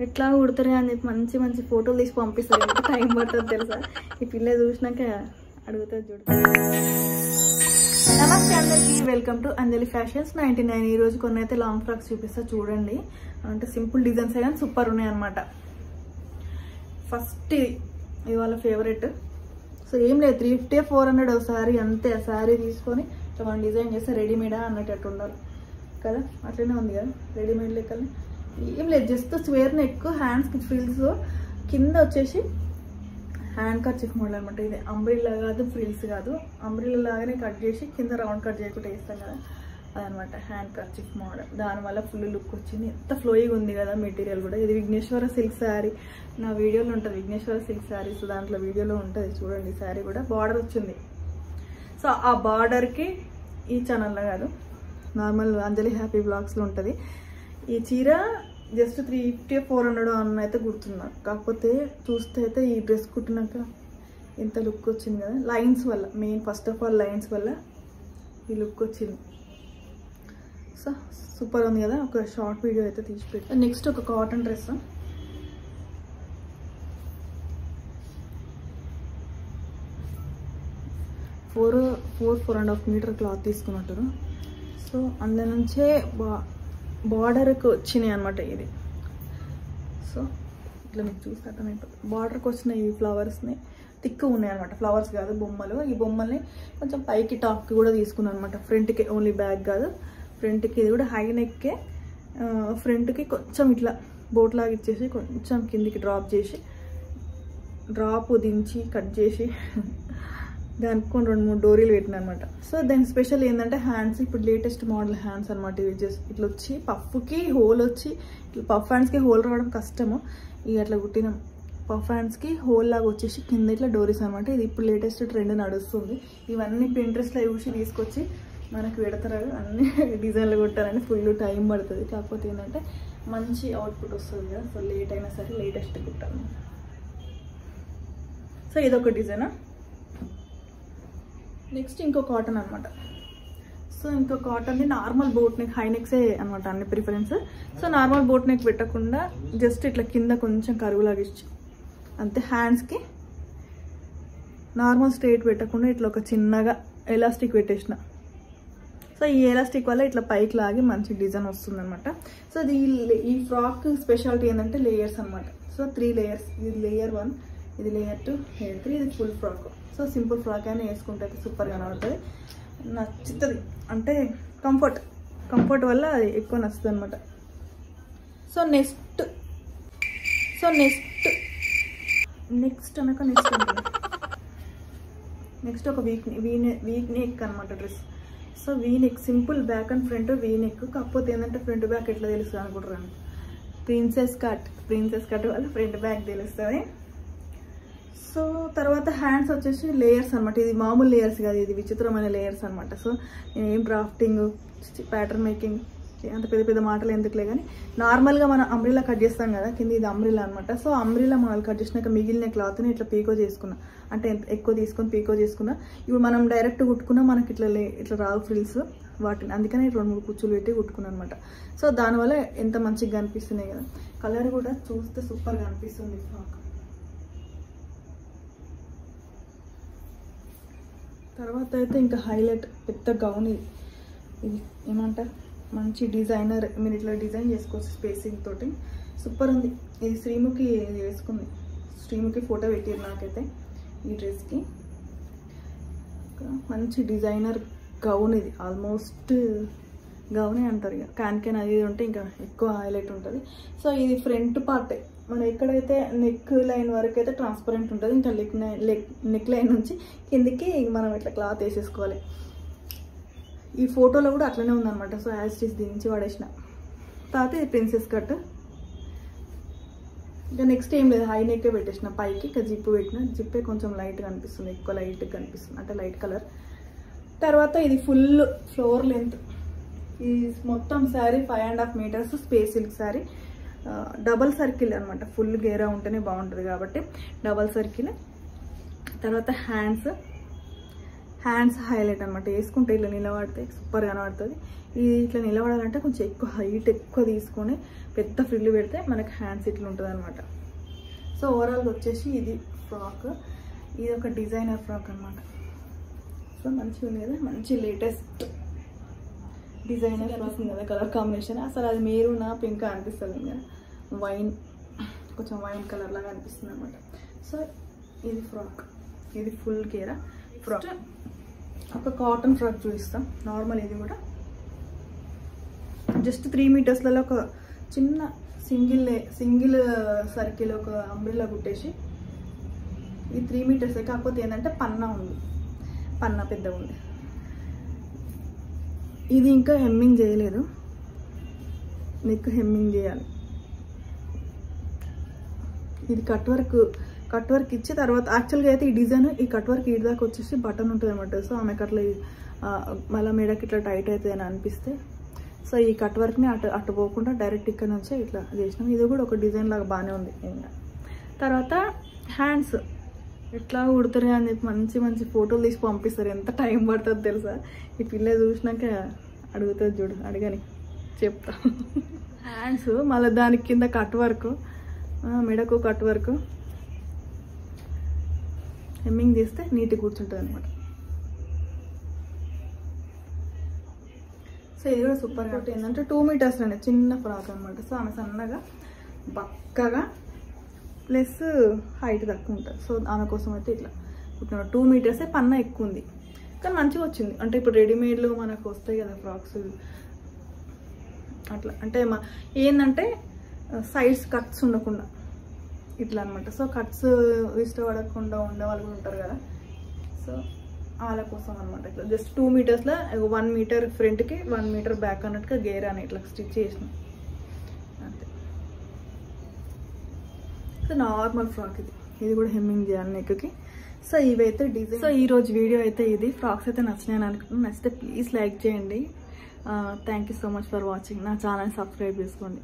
ఎట్లా కుడతారు అని చెప్పి మంచి మంచి ఫోటోలు తీసి పంపిస్తారు. ఎంత టైం పడుతుంది తెలుసా? ఈ పిల్ల చూసినాక అడుగుతుంది చూడు. నమస్తే అందరికి, వెల్కమ్ టు అంజలి ఫ్యాషన్స్ 99. ఈ రోజు కొన్ని అయితే లాంగ్ ఫ్రాక్స్ చూపిస్తా చూడండి. అంటే సింపుల్ డిజైన్స్ కానీ సూపర్ ఉన్నాయి అనమాట. ఫస్ట్ ఇది వాళ్ళ ఫేవరెట్. సో ఏం లేదు, 350-400 ఒకసారి అంతే. ఆ శారీ తీసుకొని మనం డిజైన్ చేస్తే రెడీమేడా అన్నట్టు ఉండాలి కదా, అట్లనే ఉంది కదా రెడీమేడ్ లెక్కనే. ఏం లేదు, జస్ట్ స్క్వేర్ నెక్, హ్యాండ్స్కి ఫ్రిల్స్, కింద వచ్చేసి హ్యాండ్ కర్చీఫ్ మోడల్ అనమాట. ఇది అంబ్రిల్లా కాదు, ఫ్రిల్స్ కాదు, అంబ్రిల్లా లాగానే కట్ చేసి కింద రౌండ్ కట్ చేయకుండా వేస్తాం కదా, అదనమాట హ్యాండ్ కర్చీఫ్ మోడల్. దానివల్ల ఫుల్ లుక్ వచ్చింది. ఎంత ఫ్లోయింగ్ ఉంది కదా మెటీరియల్ కూడా. ఇది విఘ్నేశ్వర సిల్క్ శారీ, నా వీడియోలో ఉంటుంది విఘ్నేశ్వర సిల్క్ శారీస్, దాంట్లో వీడియోలో ఉంటుంది చూడండి. శారీ కూడా బార్డర్ వచ్చింది. సో ఆ బార్డర్కి ఈ ఛానల్లో కాదు, నార్మల్ అంజలి హ్యాపీ బ్లాగ్స్లో ఉంటుంది. ఈ చీర జస్ట్ 350-400 అన్న అయితే గుర్తున్నా. కాకపోతే చూస్తే అయితే ఈ డ్రెస్ కుట్టినాక ఎంత లుక్ వచ్చింది కదా, లైన్స్ వల్ల main. First of all lines వల్ల ఈ లుక్ వచ్చింది. సో సూపర్ ఉంది కదా. ఒక షార్ట్ వీడియో అయితే తీసి పెట్టాను. నెక్స్ట్ ఒక cotton dress, four 4.5 metre cloth తీసుకున్నట్టు. సో అందులో నుంచే బార్డర్కి వచ్చినాయి అనమాట ఇది. సో ఇట్లా మీకు చూసి అర్థమైపోతుంది. బార్డర్కి వచ్చిన ఈ ఫ్లవర్స్ని థిక్గా ఉన్నాయి అనమాట. ఫ్లవర్స్ కాదు, బొమ్మలు. ఈ బొమ్మల్ని కొంచెం పైకి టాప్కి కూడా తీసుకున్నాను అనమాట. ఫ్రంట్కి ఓన్లీ బ్యాక్ కాదు, ఫ్రంట్కి. ఇది కూడా హై నెక్కే. ఫ్రంట్కి కొంచెం ఇట్లా బోట్ లాగా ఇచ్చేసి కొంచెం కిందికి డ్రాప్ చేసి, డ్రాప్ దించి కట్ చేసి దానికి 2-3 డోరీలు పెట్టిన అనమాట. సో దాని స్పెషల్ ఏంటంటే హ్యాండ్స్, ఇప్పుడు లేటెస్ట్ మోడల్ హ్యాండ్స్ అనమాట. ఇవి జస్ట్ ఇట్లా వచ్చి పఫ్కి హోల్ వచ్చి, ఇట్లా పఫ్ హ్యాండ్స్కి హోల్ రావడం కష్టము. ఇక అట్లా కుట్టినాం. పఫ్ హ్యాండ్స్కి హోల్ లాగా వచ్చేసి కింద ఇట్లా డోరీస్ అనమాట. ఇది ఇప్పుడు లేటెస్ట్ ట్రెండ్ నడుస్తుంది. ఇవన్నీ పింట్రెస్ట్లో చూసి తీసుకొచ్చి మనకు పెడతారు. అన్ని డిజైన్లు కుట్టాలని ఫుల్ టైం పడుతుంది. కాకపోతే ఏంటంటే మంచి అవుట్పుట్ వస్తుంది కదా. సో లేట్ అయినా సరే లేటెస్ట్ కుట్టాలి. సో ఇదొక డిజైన్. నెక్స్ట్ ఇంకో కాటన్ అనమాట. సో ఇంకో కాటన్ది నార్మల్ బోట్ నెక్, హై నెక్సే అనమాట అన్ని preference. So normal boat neck పెట్టకుండా జస్ట్ ఇట్లా కింద కొంచెం కరువులాగా ఇచ్చి అంతే. హ్యాండ్స్కి నార్మల్ స్ట్రైట్ పెట్టకుండా ఇట్లా ఒక చిన్నగా ఎలాస్టిక్ పెట్టేసిన. సో ఈ ఎలాస్టిక్ వల్ల ఇట్లా పైకి లాగి మంచి డిజైన్ వస్తుంది అనమాట. సో ఈ ఫ్రాక్ స్పెషాలిటీ ఏంటంటే లేయర్స్ అనమాట. So 3 layers. ఇది లేయర్ 1, ఇది లేయర్ 2, లేయర్ 3, ఇది full frock. So simple frock అయినా వేసుకుంటే సూపర్గా కనబడుతుంది, నచ్చుతుంది. అంటే కంఫర్ట్ వల్ల అది ఎక్కువ నచ్చుతుంది అనమాట. సో నెక్స్ట్ ఒక వీక్ నెక్ అనమాట dress. So V neck, simple back and front V neck. కాకపోతే ఏంటంటే ఫ్రంట్ బ్యాక్ ఎట్లా తెలుస్తుంది అనుకుంటున్నాను. ప్రిన్సెస్ కట్ వల్ల ఫ్రంట్ బ్యాక్ తెలుస్తుంది. సో తర్వాత హ్యాండ్స్ వచ్చేసి లేయర్స్ అనమాట. ఇది మామూలు లేయర్స్ కాదు, ఇది విచిత్రమైన లేయర్స్ అనమాట. సో నేను ఏం డ్రాఫ్టింగ్, ప్యాటర్న్ మేకింగ్ అంత పెద్ద మాటలు ఎందుకులే కానీ, నార్మల్గా మనం అంబ్రిల్లా కట్ చేస్తాం కదా కింద, ఇది అంబ్రిల్లా అనమాట. సో అంబ్రిల్లా మోడల్ కట్ చేసినాక మిగిలిన క్లాత్ని ఇట్లా పీకో చేసుకున్నా. అంటే ఎక్కువ తీసుకొని పీకో చేసుకున్నా. ఇప్పుడు మనం డైరెక్ట్ కుట్టుకున్నా మనకి ఇట్లా రావు ఫ్రిల్స్, వాటిని అందుకని 2-3 కుచ్చులు పెట్టి కుట్టుకున్నాను అనమాట. సో దానివల్ల ఎంత మంచిగా కనిపిస్తున్నాయి కదా. కలర్ కూడా చూస్తే సూపర్గా అనిపిస్తుంది ఫ్రాక్. తర్వాత అయితే ఇంకా హైలైట్ పెద్ద గౌన్. ఇది ఏమంటారు, మంచి డిజైనర్. మీరు ఇట్లా డిజైన్ చేసుకోవచ్చు స్పేసింగ్ తోటి, సూపర్ ఉంది. ఇది శ్రీముఖి వేసుకుంది. శ్రీముఖి ఫోటో పెట్టారు నాకైతే ఈ డ్రెస్కి. మంచి డిజైనర్ గౌన్ ఇది. ఆల్మోస్ట్ గౌనే అంటారు ఇక. క్యాన్ అది ఉంటే ఇంకా ఎక్కువ హైలైట్ ఉంటుంది. సో ఇది ఫ్రంట్ పార్టే. మనం ఎక్కడైతే నెక్ లైన్ వరకు అయితే ట్రాన్స్పరెంట్ ఉంటుంది. ఇంకా నెక్ లైన్ నుంచి కిందికి మనం ఇట్లా క్లాత్ వేసేసుకోవాలి. ఈ ఫోటోలో కూడా అట్లనే ఉందన్నమాట. సో యాజ్ ఇట్ ఈస్ దించి పడేసిన. తర్వాత ఇది ప్రిన్సెస్ కట్. ఇంకా నెక్స్ట్ ఏం లేదు, హై నెక్కే పెట్టేసిన. పైకి ఇక జిప్పు పెట్టిన. జిప్పే కొంచెం లైట్గా అనిపిస్తుంది, ఎక్కువ లైట్గా కనిపిస్తుంది, అంటే లైట్ కలర్. తర్వాత ఇది ఫుల్ ఫ్లోర్ లెంత్. ఈ మొత్తం sari 5.5 metres space silk sari. Double circle అనమాట. ఫుల్ గేరా ఉంటేనే బాగుంటుంది కాబట్టి డబల్ సర్కిల్. తర్వాత హ్యాండ్స్ హైలైట్ అనమాట. వేసుకుంటే ఇట్లా నిలబడితే సూపర్ కనబడుతుంది. ఇది ఇట్లా నిలబడాలంటే కొంచెం ఎక్కువ హైట్ ఎక్కువ తీసుకొని పెద్ద ఫ్రిల్లు పెడితే మనకి హ్యాండ్స్ ఇట్లా ఉంటుంది అనమాట. సో ఓవరాల్గా వచ్చేసి ఇది ఫ్రాక్. ఇది ఒక డిజైనర్ ఫ్రాక్ అనమాట. సో మంచిగా ఉంది కదా, మంచి లేటెస్ట్ డిజైనర్ ఫ్రాక్ ఉంది కదా, కలర్ కాంబినేషన్ అసలు అది మెరూన్ పింక్ అనిపిస్తుంది కదా, వైన్ కొంచెం వైన్ కలర్ లాగా అనిపిస్తుంది అనమాట. సో ఇది ఫ్రాక్, ఇది ఫుల్ కేరా ఫ్రాక్. ఒక కాటన్ ఫ్రాక్ చూపిస్తాం నార్మల్. ఇది కూడా జస్ట్ 3 మీటర్స్లలో ఒక చిన్న సింగిల్ సర్కిల్ ఒక అంబ్రెల్లా కుట్టేసి, ఈ 3 మీటర్స్ కాకపోతే ఏంటంటే పన్నా ఉంది, పన్నా పెద్దగా ఉంది. ఇది ఇంకా హెమ్మింగ్ చేయలేదు, నెక్ హెమ్మింగ్ చేయాలి. ఇది కట్ వర్క్ ఇచ్చి తర్వాత యాక్చువల్గా అయితే ఈ డిజైన్ ఈ కట్ వర్క్ ఇటు దాకా వచ్చేసి బటన్ ఉంటుంది అనమాట. సో ఆమెకు అట్లా మళ్ళీ మెడకి ఇట్లా టైట్ అవుతుంది అని అనిపిస్తే సో ఈ కట్ వర్క్ని అటు పోకుండా డైరెక్ట్ ఇక్కడ నుంచే ఇట్లా చేసినాం. ఇది కూడా ఒక డిజైన్ లాగా బాగానే ఉంది. తర్వాత హ్యాండ్స్ ఎట్లా కుడతారు అని చెప్పి మంచి ఫోటోలు తీసి పంపిస్తారు. ఎంత టైం పడుతుంది తెలుసా, ఈ పిల్ల చూసినాక అడుగుతుంది చూడు, అడగని చెప్తా. హ్యాండ్స్ మళ్ళీ దానికి కింద కట్ వర్క్, మెడకు కట్ వర్క్ హెమ్మింగ్ చేస్తే నీట్గా కూర్చుంటుంది అనమాట. సో ఇది కూడా సూపర్ గా ఏంటంటే 2 మీటర్స్లోనే చిన్న ఫ్రాక్ అనమాట. సో ఆమె సన్నగా బక్కగా ప్లస్ హైట్ తక్కువ ఉంటుంది. సో ఆమె కోసం అయితే ఇట్లా 2 మీటర్సే, పన్నా ఎక్కువ ఉంది కానీ మంచిగా వచ్చింది. అంటే ఇప్పుడు రెడీమేడ్లో మనకు వస్తాయి కదా ఫ్రాక్స్ అట్లా, అంటే ఏంటంటే సైడ్స్ కట్స్ ఉండకుండా ఇట్లా అనమాట. సో కట్స్ ఇష్టపడకుండా ఉండే వాళ్ళు కూడా ఉంటారు కదా, సో వాళ్ళ కోసం అనమాట. ఇట్లా జస్ట్ 2 మీటర్స్లో 1 మీటర్ ఫ్రంట్కి 1 మీటర్ బ్యాక్ అన్నట్టుగా గేర్ అని ఇట్లా స్టిచ్ చేసినాం అంతే. సో నార్మల్ ఫ్రాక్ ఇది కూడా హెమ్మింగ్ చేయాలి నెక్కి. సో ఇవైతే డిజైన్. సో ఈరోజు వీడియో అయితే ఇది. ఫ్రాక్స్ అయితే నచ్చినాయని అనుకుంటున్నాను. నచ్చితే ప్లీజ్ లైక్ చేయండి. Thank you so much for watching. నా ఛానల్ సబ్స్క్రైబ్ చేసుకోండి.